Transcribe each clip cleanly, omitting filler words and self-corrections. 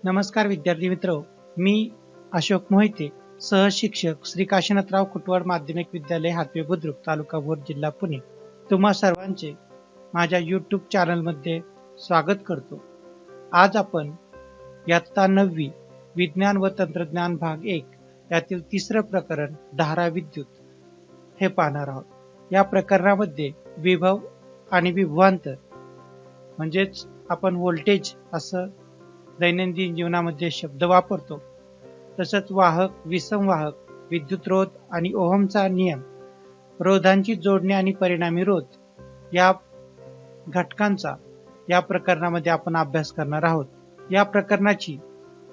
नमस्कार विद्यार्थी मित्र, मी अशोक मोहिते, सहशिक्षक श्री काशीनाथराव कुटवाड माध्यमिक विद्यालय हातवे बुद्रुक, तालुका भोर, जिल्हा पुणे. तुम्हा सर्वांचे माझ्या यूट्यूब चॅनलमध्ये स्वागत करतो. आज आपण इयत्ता 9वी विज्ञान व तंत्रज्ञान भाग 1 यातील तिसरं प्रकरण धारा विद्युत हे पाहणार आहोत. या प्रकरणामध्ये विभव आणि विभवांतर म्हणजेच आपण व्होल्टेज असं दैनंदिन जीवनामध्ये शब्द वापरतो. तसंच वाहक, विसंवाहक, विद्युतरोध आणि ओहमचा नियम, रोधांची जोडणी आणि परिणामी रोध या घटकांचा या प्रकरणामध्ये आपण अभ्यास करणार आहोत. या प्रकरणाची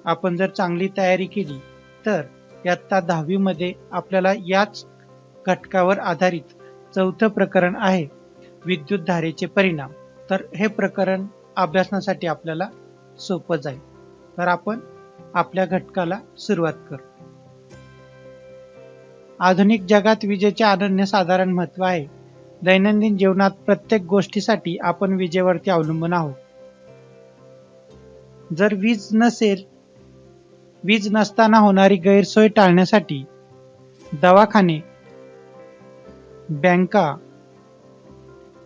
आपण जर चांगली तयारी केली तर इयत्ता 10वी मध्ये आपल्याला याच घटकावर आधारित चौथं प्रकरण आहे विद्युत धारेचे परिणाम. तर हे प्रकरण अभ्यासण्यासाठी आपल्याला सोपं जाईल. तर आपण आपल्या घटकाला सुरुवात करू. आधुनिक जगात विजेचे अनन्यसाधारण महत्त्व आहे. दैनंदिन जीवनात प्रत्येक गोष्टीसाठी आपण विजेवरती अवलंबून आहोत. जर वीज नसताना होणारी गैरसोय टाळण्यासाठी दवाखाने, बँका,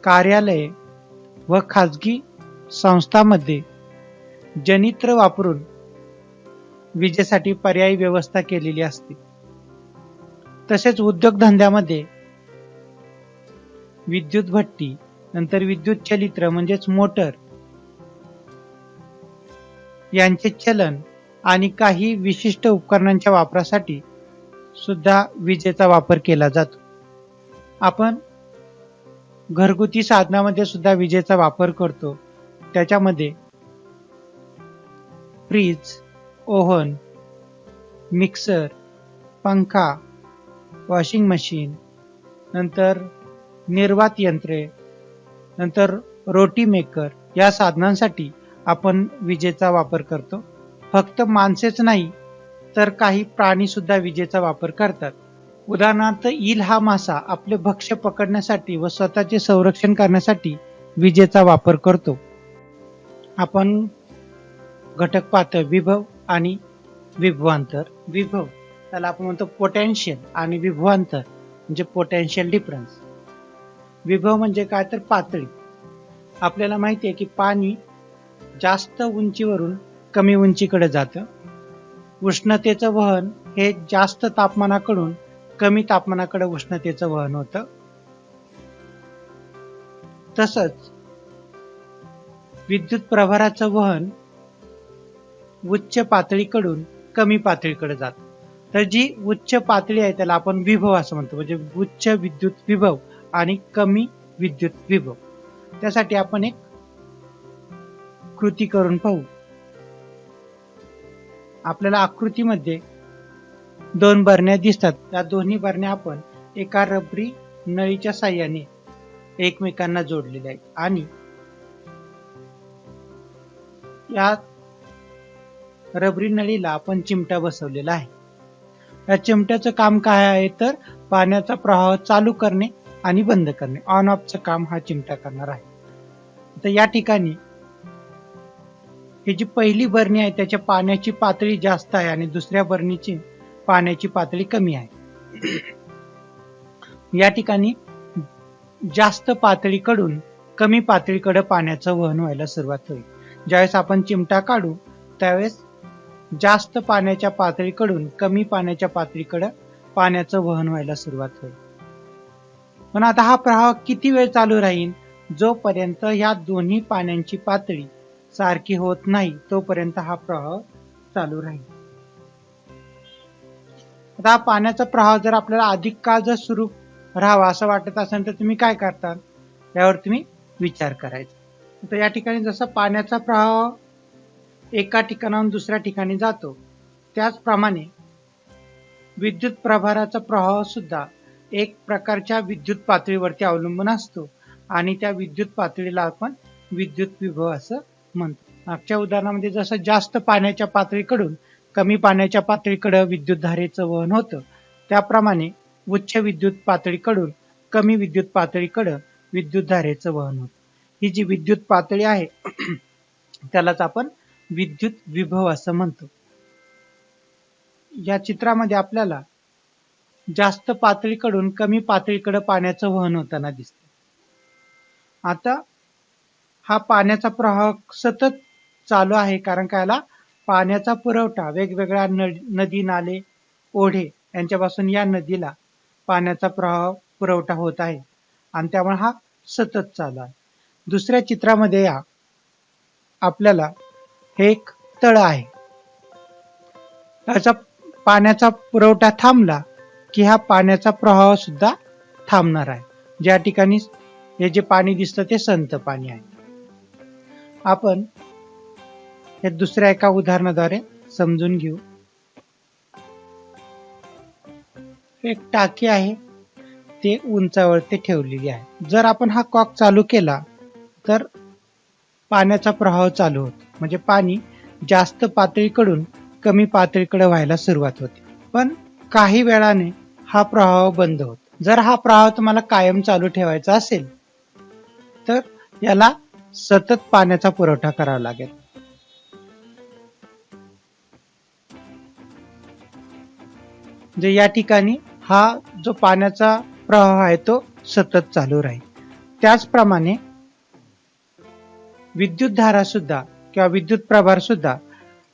कार्यालये व खाजगी संस्थांमध्ये जनित्र वापरून विजेसाठी पर्यायी व्यवस्था केलेली असते. तसेच उद्योगधंद्यामध्ये विद्युत भट्टी, नंतर विद्युत चलित्र म्हणजेच मोटर यांचे चलन आणि काही विशिष्ट उपकरणांच्या वापरासाठी सुद्धा विजेचा वापर केला जातो. आपण घरगुती साधनामध्ये सुद्धा विजेचा वापर करतो. त्याच्यामध्ये फ्रीज, ओव्हन, मिक्सर, पंखा, वॉशिंग मशीन, नंतर निर्वात यंत्रे, नंतर रोटी मेकर या साधनांसाठी आपण विजेचा वापर करतो. फक्त माणसेच नाही तर काही प्राणी सुद्धा विजेचा वापर करतात. उदाहरणार्थ ईल हा मासा आपले भक्ष्य पकडण्यासाठी व स्वतःचे संरक्षण करण्यासाठी विजेचा वापर करतो. आपण घटक पाहतो विभव आणि विभवांतर. विभव त्याला आपण म्हणतो पोटेन्शियल आणि विभवांतर म्हणजे पोटेन्शियल डिफरन्स. विभव म्हणजे काय तर पातळी. आपल्याला माहिती आहे की पाणी जास्त उंचीवरून कमी उंचीकडे जातं. उष्णतेचं वहन हे जास्त तापमानाकडून कमी तापमानाकडे उष्णतेचं वहन होतं. तसंच विद्युत प्रभाराचं वहन उच्च पातळीकडून कमी पातळीकडे जातं. तर जी उच्च पातळी आहे त्याला आपण विभव असं म्हणतो, म्हणजे उच्च विद्युत विभव आणि कमी विद्युत विभव. त्यासाठी आपण एक कृती करून पाहू. आपल्याला आकृतीमध्ये 2 बरण्या दिसतात. त्या दोन्ही बरण्या आपण एका रबरी नळीच्या साहाय्याने एकमेकांना जोडलेल्या आहेत आणि या रबरी नळीला आपण चिमटा बसवलेला आहे. या चिमट्याचं काम काय आहे तर पाण्याचा प्रवाह चालू करणे आणि बंद करणे, ऑन ऑफचं काम हा चिमटा करणार आहे. तर या ठिकाणी ही जी पहिली बरणी आहे त्याच्या पाण्याची पातळी जास्त आहे आणि दुसऱ्या बरणीची पाण्याची पातळी कमी आहे. या ठिकाणी जास्त पातळीकडून कमी पातळीकडे पाण्याचं वहन व्हायला सुरुवात होईल. ज्यावेळेस आपण चिमटा काढू त्यावेळेस जास्त पाण्याच्या पातळीकडून कमी पाण्याच्या पातळीकडे पाण्याचं वहन व्हायला सुरुवात होईल. पण आता हा प्रवाह किती वेळ चालू राहील? जोपर्यंत या दोन्ही पाण्याची पातळी सारखी होत नाही तोपर्यंत हा प्रवाह चालू राहील. आता हा पाण्याचा प्रवाह जर आपल्याला अधिक काळ जर सुरू राहावा असं वाटत असेल तर तुम्ही काय करता यावर तुम्ही विचार करायचा. तर या ठिकाणी जसं पाण्याचा प्रवाह एका ठिकाणाहून दुसऱ्या ठिकाणी जातो त्याचप्रमाणे विद्युत प्रभाराचा प्रवाह सुद्धा एक प्रकारच्या विद्युत पातळीवरती अवलंबून असतो आणि त्या विद्युत पातळीला आपण विद्युत विभव असं म्हणतो. मागच्या उदाहरणामध्ये जसं जास्त पाण्याच्या पातळीकडून कमी पाण्याच्या पातळीकडे विद्युत धारेचं वहन होतं, त्याप्रमाणे उच्च विद्युत पातळीकडून कमी विद्युत पातळीकडे विद्युत धारेचं वहन होतं. ही जी विद्युत पातळी आहे त्यालाच आपण विद्युत विभव असं म्हणतो. या चित्रामध्ये आपल्याला जास्त पातळीकडून कमी पातळीकडे पाण्याचं वहन होताना दिसतं. आता हा पाण्याचा प्रवाह सतत चालू आहे, कारण कायला पाण्याचा पुरवठा वेगवेगळ्या नदी, नाले, ओढे यांच्यापासून या नदीला पाण्याचा पुरवठा होत आहे आणि त्यामुळे हा सतत चालू आहे. दुसऱ्या चित्रामध्ये आपल्याला हे एक तळ आहे. त्याचा पाण्याचा पुरवठा थांबला की हा पाण्याचा प्रवाह सुद्धा थांबणार आहे. ज्या ठिकाणी हे जे पाणी दिसतं ते संत पाणी आहे. आपण हे दुसऱ्या एका उदाहरणाद्वारे समजून घेऊ. एक टाकी आहे, ते उंचावरती ठेवलेली आहे. जर आपण हा कॉक चालू केला तर पाण्याचा प्रवाह चालू होतो, म्हणजे पाणी जास्त पातळीकडून कमी पातळीकडे व्हायला सुरुवात होते. पण काही वेळाने हा प्रवाह बंद होतो. जर हा प्रवाह तुम्हाला कायम चालू ठेवायचा असेल तर याला सतत पाण्याचा पुरवठा करावा लागेल. जे या ठिकाणी हा जो पाण्याचा प्रवाह आहे तो सतत चालू राहील. त्याचप्रमाणे विद्युत धारा सुद्धा किंवा विद्युत प्रभार सुद्धा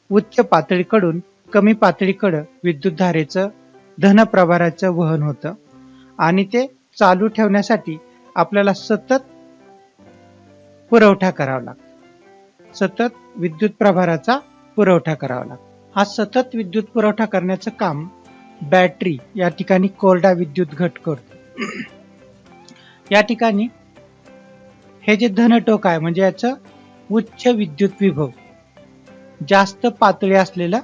उच्च पातळीकडून कमी पातळीकडे विद्युत धारेचं धन प्रभाराचं वहन होतं आणि ते चालू ठेवण्यासाठी आपल्याला सतत पुरवठा करावा लागतो. सतत विद्युत प्रभाराचा पुरवठा करावा लागतो. हा सतत विद्युत पुरवठा करण्याचं काम बॅटरी या ठिकाणी कोरडा विद्युत घट करतो. या ठिकाणी हे जे धनटोक आहे म्हणजे याचं उच्च विद्युत विभव, जास्त पातळी असलेला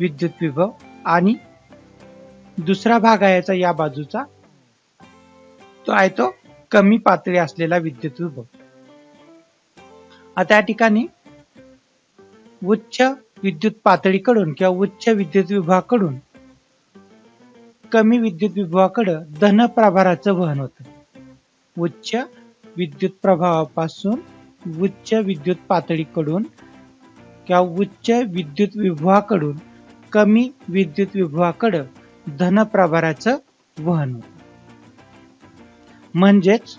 विद्युत विभव, आणि दुसरा भाग आहे याचा या बाजूचा तो आहे तो कमी पातळी असलेला विद्युत विभव. आता या ठिकाणी उच्च विद्युत पातळीकडून किंवा उच्च विद्युत विभवाकडून कमी विद्युत विभवाकडे धन प्रभाराचं वहन होतं. उच्च विद्युत प्रभावापासून उच्च विद्युत पातळीकडून किंवा उच्च विद्युत विभवाकडून कमी विद्युत विभवाकडे धन प्रभाराचं वहन होतं. म्हणजेच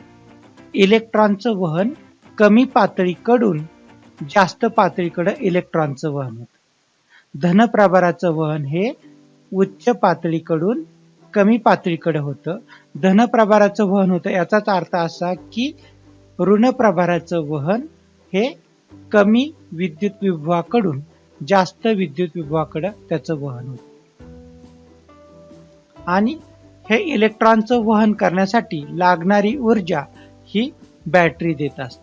इलेक्ट्रॉनचं वहन कमी पातळीकडून जास्त पातळीकडे इलेक्ट्रॉनचं वहन होतं. धन प्रभाराचं वहन हे उच्च पातळीकडून कमी पातळीकडे होतं. धन प्रभाराचं वहन होतं याचाच अर्थ असा की ऋण प्रभाराचं वहन हे कमी विद्युत विभवाकडून जास्त विद्युत विभवाकडे त्याचं वहन होतं. आणि हे इलेक्ट्रॉनचं वहन करण्यासाठी लागणारी ऊर्जा ही बॅटरी देत असते.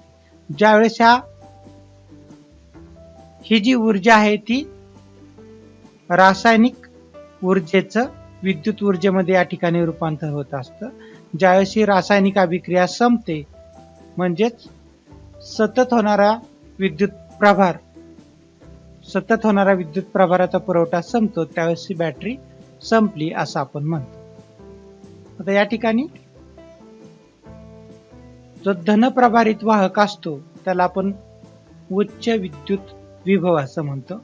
ज्यावेळेस ही जी ऊर्जा आहे ती रासायनिक ऊर्जेचं विद्युत ऊर्जेमध्ये या ठिकाणी रूपांतर होत असतं. ज्यावेळेस ही रासायनिक अभिक्रिया संपते म्हणजेच सतत होणारा विद्युत प्रभाराचा पुरवठा संपतो, त्यावेळेस ही बॅटरी संपली असं आपण म्हणतो. आता या ठिकाणी जो धनप्रभारित वाहक असतो त्याला आपण उच्च विद्युत विभव असं म्हणतो,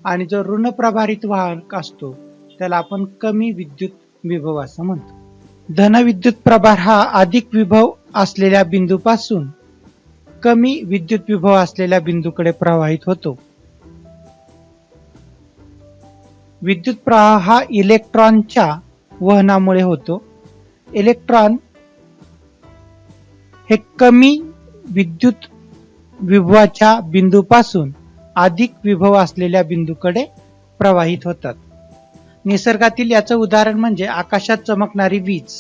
आणि जो ऋण प्रभारित वाहक असतो त्याला आपण कमी विद्युत विभव असं म्हणतो. धनविद्युत प्रभार हा अधिक विभव असलेल्या बिंदूपासून कमी विद्युत विभव असलेल्या बिंदूकडे प्रवाहित होतो. विद्युत प्रवाह हा इलेक्ट्रॉनच्या वहनामुळे होतो. इलेक्ट्रॉन हे कमी विद्युत विभवाच्या बिंदूपासून अधिक विभव असलेल्या बिंदूकडे प्रवाहित होतात. निसर्गातील याचं उदाहरण म्हणजे आकाशात चमकणारी वीज.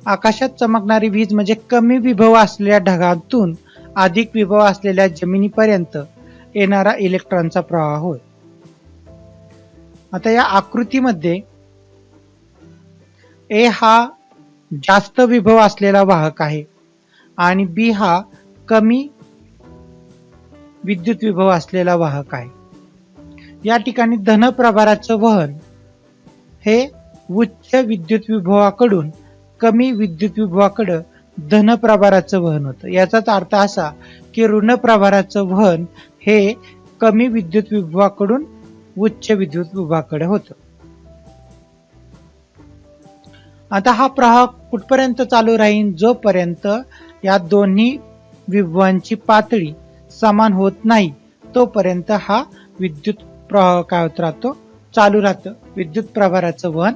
आकाशात चमकणारी वीज म्हणजे कमी विभव असलेल्या ढगातून अधिक विभव असलेल्या जमिनीपर्यंत येणारा इलेक्ट्रॉनचा प्रवाह होय. आता या आकृतीमध्ये ए हा जास्त विभव असलेला वाहक आहे आणि बी हा कमी विद्युत विभव असलेला वाहक आहे. या ठिकाणी धन प्रभाराचं वहन हे उच्च विद्युत विभवाकडून कमी विद्युत विभवाकडे धन प्रभाराचं वहन होतं. याचाच अर्थ असा की ऋण प्रभाराचं वहन हे कमी विद्युत विभवाकडून उच्च विद्युत विभवाकडे होतं. आता हा प्रवाह कुठपर्यंत चालू राहील? जोपर्यंत या दोन्ही विभवांची पातळी समान होत नाही तोपर्यंत हा विद्युत प्रवाह काय होत राहतो? चालू राहतं. विद्युत प्रभाराचं वहन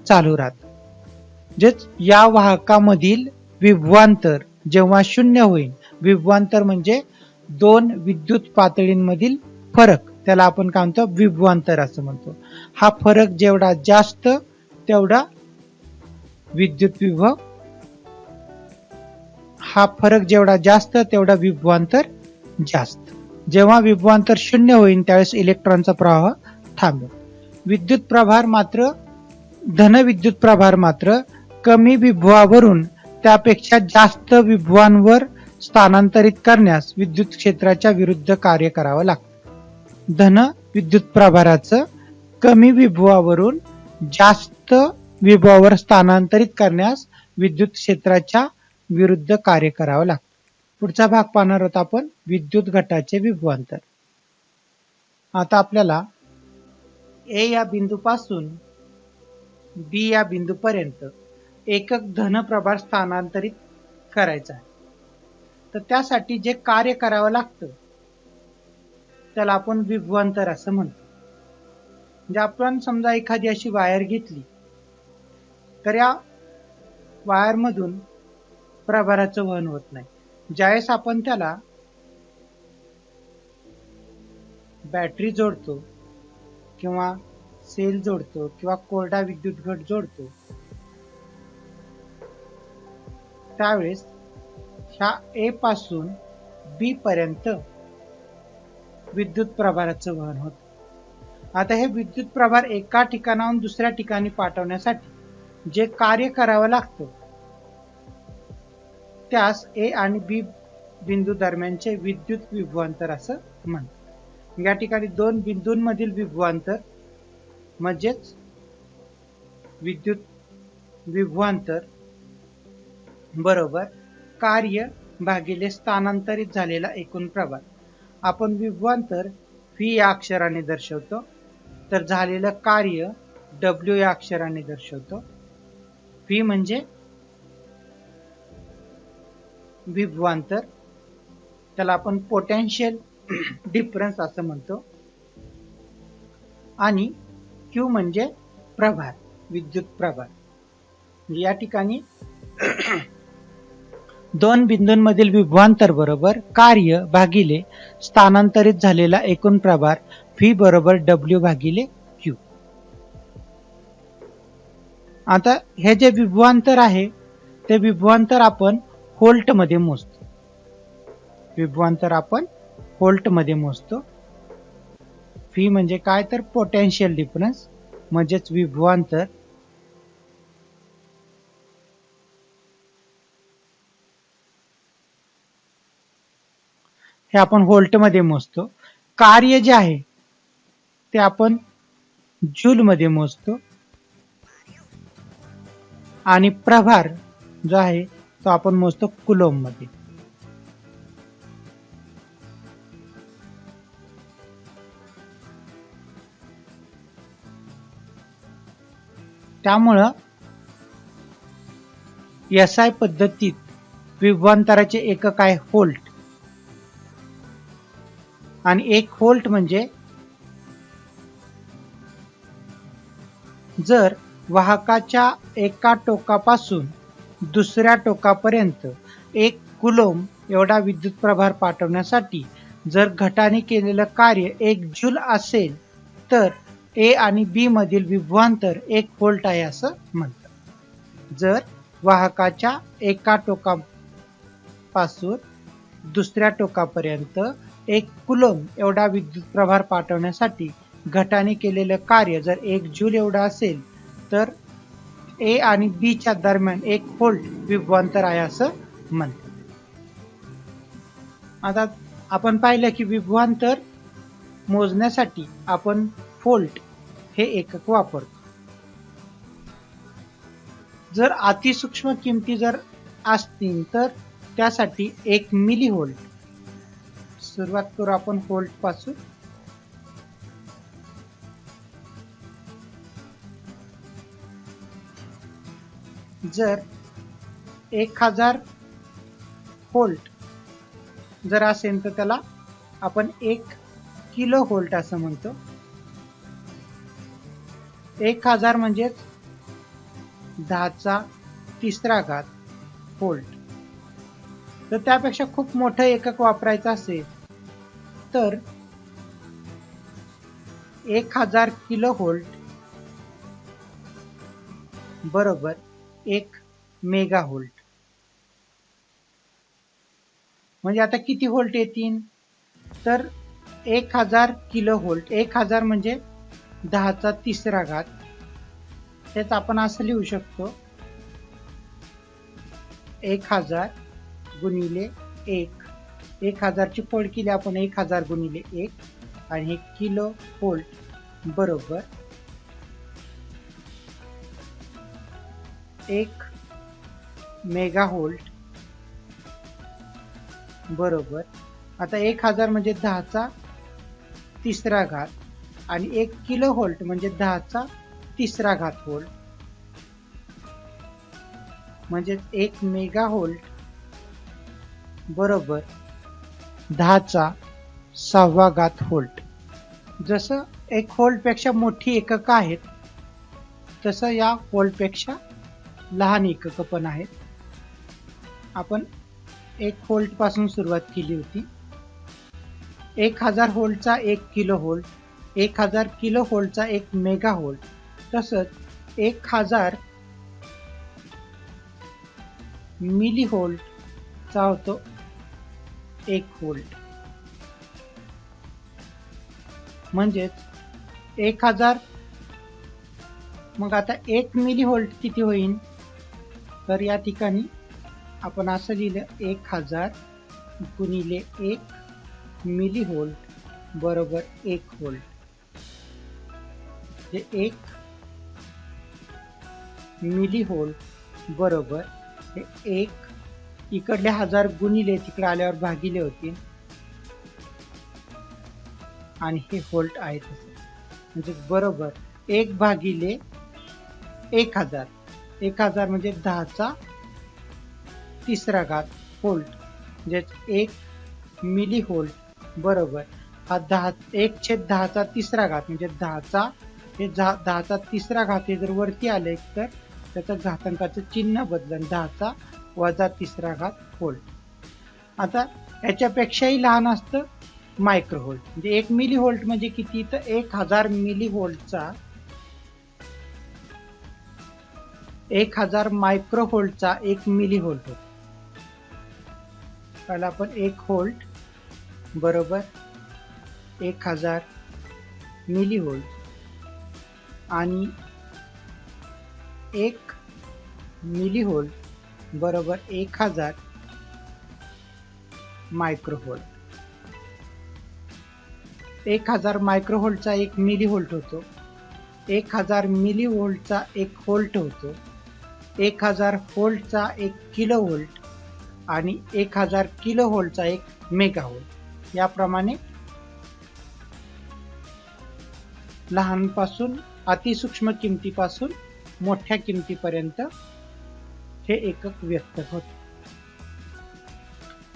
चालू राहतं. म्हणजेच या वाहकामधील विभवांतर जेव्हा शून्य होईल, विभवांतर म्हणजे दोन विद्युत पातळींमधील फरक, त्याला आपण काय म्हणतो? विभवांतर असं म्हणतो. हा फरक जेवढा जास्त तेवढा विद्युत विभव, हा फरक जेवढा जास्त तेवढा विभवांतर जास्त. जेव्हा विभवांतर शून्य होईल त्यावेळेस इलेक्ट्रॉनचा प्रवाह थांबेल. विद्युत प्रभार मात्र, धन विद्युत प्रभार मात्र कमी विभवावरून त्यापेक्षा जास्त विभवांवर स्थानांतरित करण्यास विद्युत क्षेत्राच्या विरुद्ध कार्य करावं लागतं. धन विद्युत प्रभाराचं कमी विभवावरून जास्त विभवावर स्थानांतरित करण्यास विद्युत क्षेत्राच्या विरुद्ध कार्य करावं लागतं. पुढचा भाग पाहणार आहोत आपण, विद्युत घटाचे विभवांतर. आता आपल्याला ए या बिंदूपासून बी या बिंदूपर्यंत एकक धन प्रभार स्थानांतरित करायचा आहे. तर त्यासाठी जे कार्य करावं लागतं त्याला आपण विभवांतर असं म्हणतो. म्हणजे आपण समजा एखादी अशी वायर घेतली तर या वायर मधून प्रभाराचं वहन होत नाही. ज्यावेळेस आपण त्याला बॅटरी जोडतो किंवा सेल जोडतो किंवा कोरडा विद्युत घट जोडतो त्यावेळेस ह्या ए पासून बी पर्यंत विद्युत प्रभाराचं वहन होतं. आता हे विद्युत प्रभार एका ठिकाणाहून दुसऱ्या ठिकाणी पाठवण्यासाठी जे कार्य करावं लागतं त्यास ए आणि बी बिंदू दरम्यानचे विद्युत विभवांतर असं म्हणतात. या ठिकाणी दोन बिंदूंमधील विभवांतर म्हणजेच विद्युत विभवांतर बरोबर कार्य भागिले स्थानांतरित झालेला एकूण प्रभार. आपण विभवांतर व्ही या अक्षराने दर्शवतो, तर झालेलं कार्य डब्ल्यू या अक्षराने दर्शवतो. व्ही म्हणजे विभवांतर, त्याला आपण पोटेन्शियल डिफरन्स असं म्हणतो, आणि क्यू म्हणजे प्रभार, विद्युत प्रभार. या ठिकाणी दोन बिंदूंमधील विभवांतर बरोबर कार्य भागिले स्थानांतरित झालेला एकूण प्रभार व्ही बरोबर डब्ल्यू भागिले क्यू. आता हे जे विभवांतर आहे ते विभवांतर आपण व्होल्ट मध्ये मोजतो. विभवांतर आपण व्होल्ट मध्ये मोजतो. व्ही म्हणजे काय? तर पोटेन्शियल डिफरन्स म्हणजेच विभवांतर. हे आपण व्होल्ट मध्ये मोजतो. कार्य जे आहे ते आपण जूल मध्ये मोजतो आणि प्रभार जो आहे तो आपण मोजतो कुलोम मध्ये. त्यामुळं एसआय पद्धतीत विभवांतराचे एकक आहे व्होल्ट, आणि एक व्होल्ट म्हणजे जर वाहकाच्या एका टोकापासून दुसऱ्या टोकापर्यंत 1 कुलोम एवढा विद्युत प्रभार पाठवण्यासाठी जर घटाने केलेलं कार्य 1 जूल असेल तर ए आणि बी मधील विभवांतर 1 व्होल्ट आहे असं म्हणतात. जर वाहकाच्या एका टोकापासून दुसऱ्या टोकापर्यंत 1 कुलोम एवढा विद्युत प्रभार पाठवण्यासाठी घटाने केलेलं कार्य जर 1 जूल एवढा असेल तर ए आणि बी च्या दरम्यान 1 व्होल्ट विभवांतर आहे असं म्हणतात. आता आपण पाहिलं की विभवांतर मोजण्यासाठी आपण व्होल्ट हे एकक वापरतो. जर अतिसूक्ष्म किमती जर असतील तर त्यासाठी 1 मिली व्होल्ट सुरुवात करू आपण व्होल्ट पासून. जर 1000 व्होल्ट जर असेल तर त्याला आपण 1 किलो व्होल्ट असं म्हणतो. 1000 म्हणजेच 10⁻³ व्होल्ट. तर त्यापेक्षा खूप मोठं एकक वापरायचं असेल तर 1000 किलो व्होल्ट बरोबर 1 मेगा व्होल्ट. म्हणजे आता किती व्होल्ट येतील तर 1000 किलो व्होल्ट. 1000 म्हणजे 10⁻³. तेच आपण असं लिहू शकतो 1000 गुणिले 1. 1000 ची फोड केली आपण 1000 गुणिले 1 आणि हे किलो व्होल्ट बरोबर 1 मेगा व्होल्ट बरोबर. आता 1000 म्हणजे 10⁻³ आणि 1 किलो व्होल्ट म्हणजे 10⁻³ व्होल्ट म्हणजे 1 मेगा व्होल्ट बरोबर 10⁻⁷ व्होल्ट. जसं 1 व्होल्ट पेक्षा मोठी एकक आहेत तसं या व्होल्ट पेक्षा लहान एकक पण आहेत. आपण 1 व्होल्ट पासून सुरुवात केली होती. 1000 व्होल्टचा 1 किलो व्होल्ट, 1000 किलो व्होल्टचा 1 मेगा व्होल्ट, तसंच 1000 मिली व्होल्टचा होतो 1 व्होल्ट. म्हणजेच 1000 मग आता 1 मिली व्होल्ट किती होईल तर या ठिकाणी आपण असं लिहिलं 1000 गुणिले 1 मिली व्होल्ट बरोबर 1 व्होल्ट. हे 1 मिली व्होल्ट बरोबर हे 1 इकडले 1000 गुणिले तिकडे आल्यावर भागिले होतील आणि हे व्होल्ट आहे तसं म्हणजे बरोबर 1 भागिले 1000. 1000 म्हणजे 10⁻³ व्होल्ट म्हणजे 1 मिली व्होल्ट बरोबर हा 1/10⁻³ म्हणजे 10⁻³ हे जर वरती आले तर त्याचं घातांकाचं चिन्ह बदलन 10⁻³ व्होल्ट. आता याच्यापेक्षाही लहान असतं मायक्रो व्होल्ट. म्हणजे 1 मिली व्होल्ट म्हणजे किती तर 1000 मिली व्होल्टचा 1000 मायक्रो व्होल्टचा 1 मिली व्होल्ट होतो. त्याला आपण 1 व्होल्ट बरोबर 1000 मिली व्होल्ट आणि 1 मिली व्होल्ट बरोबर 1000 मायक्रो व्होल्ट. 1000 मायक्रो व्होल्टचा 1 मिली व्होल्ट होतो. 1000 मिली व्होल्टचा 1 व्होल्ट होतो. 1000 व्होल्टचा 1 किलो व्होल्ट आणि 1000 किलो व्होल्टचा 1 मेगा व्होल्ट. याप्रमाणे लहानपासून अतिसूक्ष्म किमतीपासून मोठ्या किमतीपर्यंत हे एकक व्यक्त होते.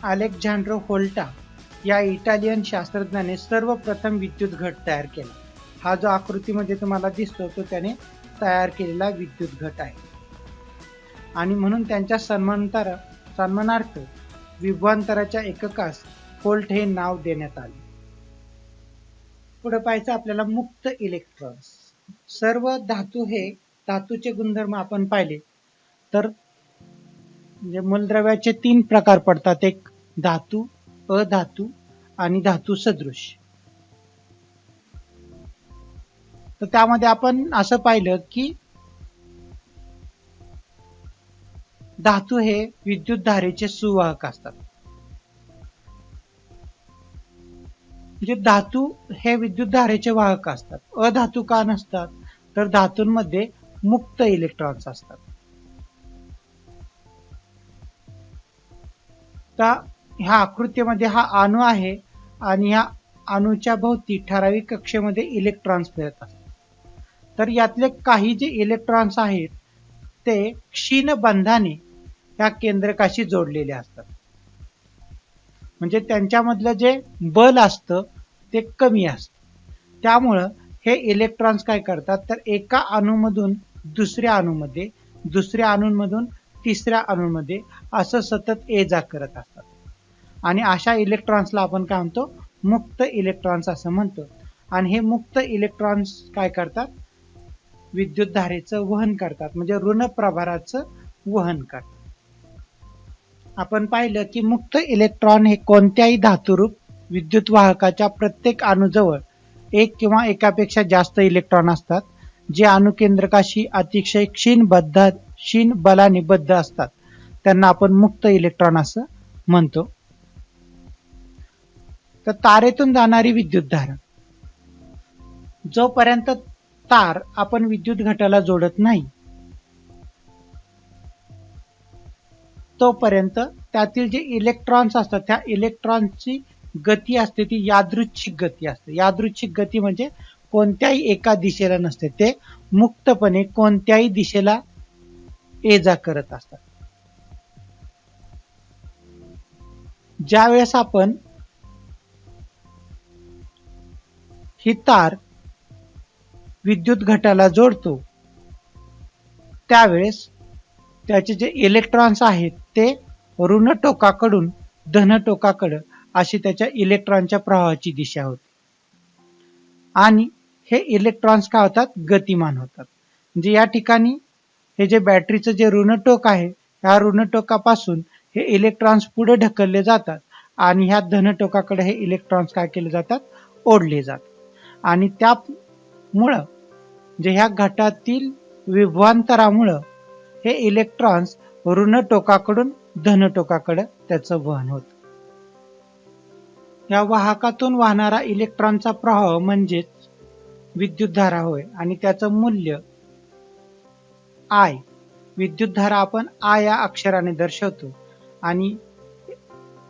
अलेक्झांड्रो व्होल्टा या इटालियन शास्त्रज्ञाने सर्वप्रथम विद्युत घट तयार केला. हा जो आकृतीमध्ये तुम्हाला दिसतो तो त्याने तयार केलेला विद्युत घट आहे आणि म्हणून त्यांच्या सन्मानार्थ विभवांतराच्या एककास व्होल्ट हे नाव देण्यात आले. पुढे पाहायचं आपल्याला मुक्त इलेक्ट्रॉन्स. सर्व धातूचे गुणधर्म आपण पाहिले तर म्हणजे मूलद्रव्याचे 3 प्रकार पडतात. एक धातू, अधातू आणि धातू सदृश. तर त्यामध्ये आपण असं पाहिलं की धातू हे विद्युत धारेचे सुवाहक असतात. म्हणजे धातू हे विद्युत धारेचे वाहक असतात. अधातू का नसतात तर धातूंमध्ये मुक्त इलेक्ट्रॉन्स असतात. तर ह्या आकृतीमध्ये हा अणू आहे आणि या अणूच्या भोवती ठराविक कक्षेमध्ये इलेक्ट्रॉन्स फिरत असतात. तर यातले काही जे इलेक्ट्रॉन्स आहेत ते क्षीणबंधाने या केंद्रकाशी जोडलेले असतात. म्हणजे त्यांच्यामधलं जे बल असतं ते कमी असतं. त्यामुळं हे इलेक्ट्रॉन्स काय करतात तर एका अणूमधून दुसऱ्या अणूमध्ये, दुसऱ्या अणूमधून तिसऱ्या अणूमध्ये असं सतत ये जा करत असतात. आणि अशा इलेक्ट्रॉन्सला आपण काय म्हणतो, मुक्त इलेक्ट्रॉन्स असं म्हणतो. आणि हे मुक्त इलेक्ट्रॉन्स काय करतात, विद्युतधारेचं वहन करतात, म्हणजे ऋण प्रभाराचं वहन करतात. आपण पाहिलं की मुक्त इलेक्ट्रॉन हे कोणत्याही धातुरूप विद्युत वाहकाच्या प्रत्येक अणूजवळ एक किंवा एकापेक्षा जास्त इलेक्ट्रॉन असतात, जे अणुकेंद्रकाशी अतिशय क्षीण बलाने बद्ध असतात. त्यांना आपण मुक्त इलेक्ट्रॉन असं म्हणतो. तर तारेतून जाणारी विद्युतधारा, जोपर्यंत तार आपण विद्युत घटाला जोडत नाही तोपर्यंत त्यातील जे इलेक्ट्रॉन्स असतात त्या इलेक्ट्रॉनची गती असते ती यादृच्छिक गती असते. यादृच्छिक गती म्हणजे कोणत्याही एका दिशेला नसते, ते मुक्तपणे कोणत्याही दिशेला ये जा करत असतात. ज्या वेळेस आपण ही तार विद्युत घटाला जोडतो त्यावेळेस त्याचे जे इलेक्ट्रॉन्स आहेत ते ऋण टोकाकडून धन टोकाकडे अशी त्याच्या इलेक्ट्रॉनच्या प्रवाहाची दिशा होते. आणि हे इलेक्ट्रॉन्स काय होतात, गतिमान होतात. म्हणजे या ठिकाणी हे जे बॅटरीचं जे ऋण टोक आहे, ह्या ऋण टोकापासून हे इलेक्ट्रॉन्स पुढे ढकलले जातात आणि ह्या धन टोकाकडे हे इलेक्ट्रॉन्स काय केले जातात, ओढले जातात. आणि त्यामुळं जे ह्या घटातील विभवांतरामुळं हे इलेक्ट्रॉन्स ऋण टोकाकडून धन टोकाकडे त्याचं वहन होतं. या वाहकातून वाहणारा इलेक्ट्रॉनचा प्रवाह म्हणजेच विद्युतधारा होय. आणि त्याचं मूल्य I, विद्युतधारा आपण I या अक्षराने दर्शवतो. आणि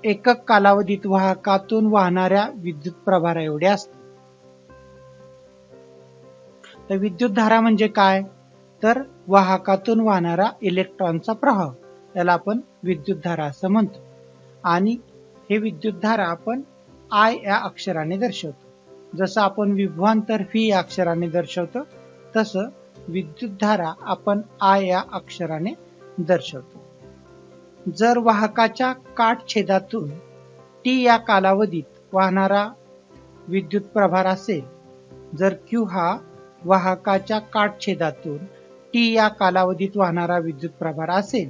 एकक कालावधीत वाहकातून वाहणाऱ्या विद्युत प्रभारा एवढे असते. तर विद्युतधारा म्हणजे काय, तर वाहकातून वाहणारा इलेक्ट्रॉनचा प्रवाह, त्याला आपण विद्युतधारा असं म्हणतो. आणि हे विद्युतधारा आपण I या अक्षराने दर्शवतो. जसं आपण विभवांतर V या अक्षराने दर्शवतो तसं विद्युतधारा आपण I या अक्षराने दर्शवतो. जर वाहकाच्या काटछेदातून T या कालावधीत वाहणारा विद्युत प्रभार असेल, जर Q हा वाहकाच्या काटछेदातून T या कालावधीत वाहणारा विद्युत प्रभार असेल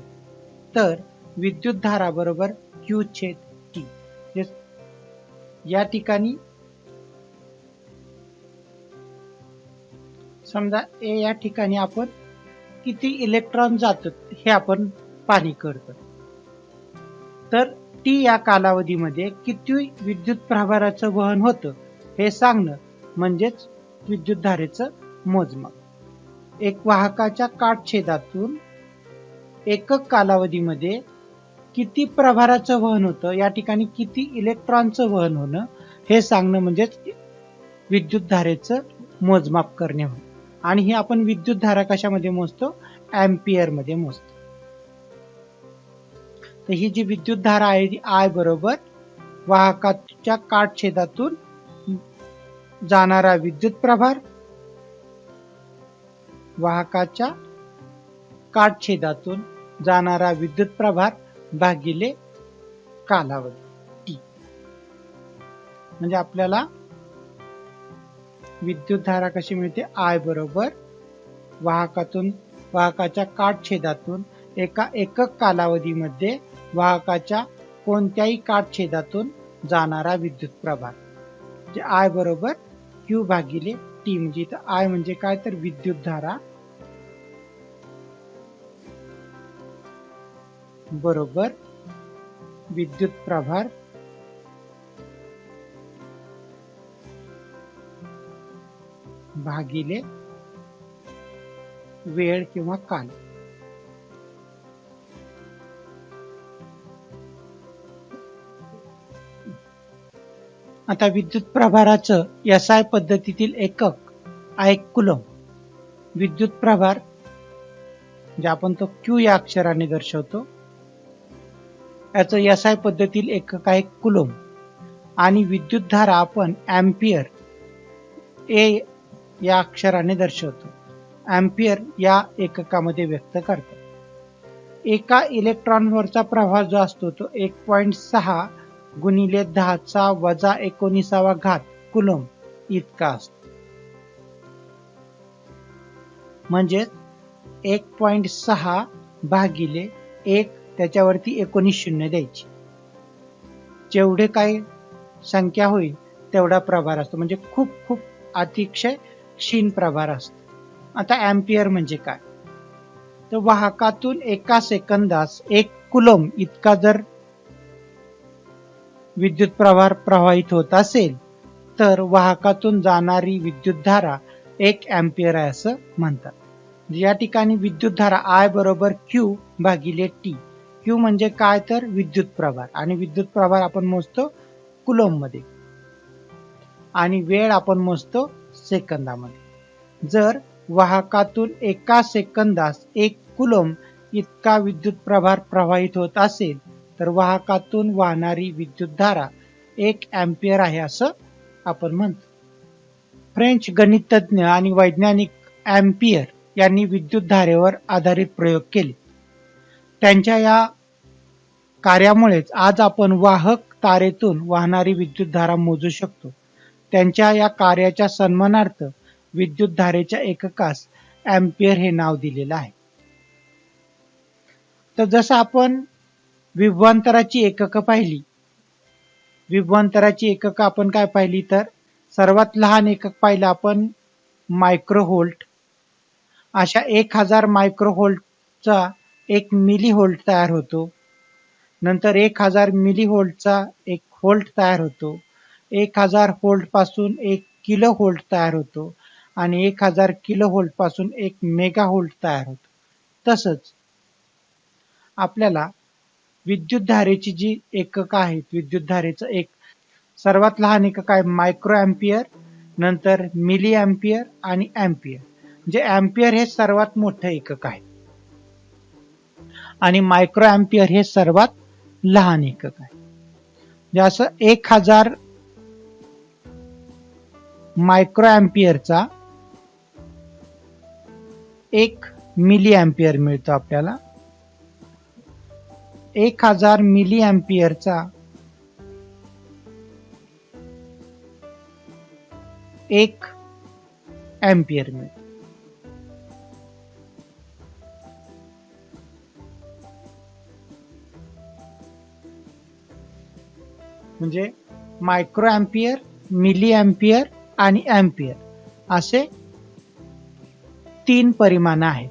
तर विद्युतधारा बरोबर Q छेद T. या ठिकाणी समजा A या ठिकाणी आपण किती इलेक्ट्रॉन जातात हे आपण पाहणी करतो. तर T या कालावधीमध्ये किती विद्युत प्रभाराचं वहन होतं हे सांगणं म्हणजेच विद्युतधारेचं मोजमाप. एक वाहकाच्या काटछेदातून एकक कालावधीमध्ये किती प्रभाराचं वहन होतं, या ठिकाणी किती इलेक्ट्रॉनचं वहन होणं हे सांगणं म्हणजेच विद्युतधारेचं मोजमाप करणे होय. आणि हे आपण विद्युतधारा कशामध्ये मोजतो, अँपिअर मध्ये मोजतो. तर ही जी विद्युतधारा आहे ती I बरोबर वाहकाच्या काटछेदातून जाणारा विद्युत प्रभार, वाहकाच्या काटछेदातून जाणारा विद्युत प्रभार भागिले कालावधी T. म्हणजे आपल्याला विद्युतधारा कशी मिळते, I बरोबर वाहकाच्या काटछेदातून एका एकक कालावधीमध्ये वाहकाच्या कोणत्याही काटछेदातून जाणारा विद्युत प्रभार, जे I बरोबर Q भागिले T. म्हणजे इथं I म्हणजे काय तर विद्युतधारा बरोबर विद्युत प्रभार भागिले वेळ किंवा काल. आता विद्युत प्रभाराचं SI पद्धतीतील एकक आहे कुलम. विद्युत प्रभार जे आपण तो Q या अक्षराने दर्शवतो, याचं SI पद्धतीतील एकक आहे कुलम. आणि विद्युत धारा आपण एम्पियर A या अक्षराने दर्शवतो. एम्पियर या एककामध्ये व्यक्त करतो. एका इलेक्ट्रॉनवरचा प्रभाव जो असतो तो 1.6 गुणिले 10⁻⁻19 कुलम इतका असतो. म्हणजे 1.6 भागिले 1 त्याच्यावरती 19 शून्य द्यायची. जेवढे काही संख्या होईल तेवढा प्रभार असतो. म्हणजे खूप खूप अतिशय क्षीण प्रभार असतो. आता एम्पियर म्हणजे काय? तर वाहकातून एका सेकंदास 1 कुलम इतका जर विद्युत प्रभार प्रवाहित होत असेल तर वाहकातून जाणारी विद्युत धारा 1 एम्पियर आहे असं म्हणतात. या ठिकाणी विद्युत धारा I बरोबर Q भागिले T. Q म्हणजे काय तर विद्युत प्रभार, आणि विद्युत प्रभार आपण मोजतो कुलम मध्ये, आणि वेळ आपण मोजतो सेकंदामध्ये. जर वाहकातून एका सेकंदास 1 कुलम इतका विद्युत प्रभार प्रवाहित होत असेल तर वाहकातून वाहणारी विद्युत धारा 1 एम्पियर आहे असं आपण म्हणतो. फ्रेंच गणितज्ञ आणि वैज्ञानिक एम्पियर यांनी विद्युत धारेवर आधारित प्रयोग केले. त्यांच्या या कार्यामुळेच आज आपण वाहक तारेतून वाहणारी विद्युत धारा मोजू शकतो. त्यांच्या या कार्याच्या सन्मानार्थ विद्युत धारेच्या एककास एम्पियर हे नाव दिलेलं आहे. तर जसं आपण विभवांतराची एकक पाहिली, विभवांतराची एकक आपण काय पाहिली तर सर्वात लहान एकक पाहिलं आपण मायक्रोव्होल्ट. अशा 1000 मायक्रोव्होल्टचा 1 मिलीव्होल्ट तयार होतो. नंतर 1000 मिलीव्होल्टचा 1 व्होल्ट तयार होतो. 1000 व्होल्ट पासून 1 किलो व्होल्ट तयार होतो, आणि 1000 किलो व्होल्ट पासून 1 मेगा व्होल्ट तयार होतो. तसंच आपल्याला विद्युत धारेची जी एकक आहेत, विद्युत धारेचं एक सर्वात लहान एकक आहे मायक्रो एम्पियर, नंतर मिली एम्पियर आणि एम्पियर. म्हणजे एम्पियर हे सर्वात मोठं एकक आहे आणि मायक्रो एम्पियर हे सर्वात लहान एकक आहे. जसं 1000 मायक्रो एम्पियरचा 1 मिली एम्पियर मिळतो आपल्याला. 1000 मिली एम्पियरचा 1 एम्पियर मिळतो. म्हणजे मायक्रो एम्पियर, मिली एम्पियर आणि एम्पियर असे 3 परिमाण आहेत.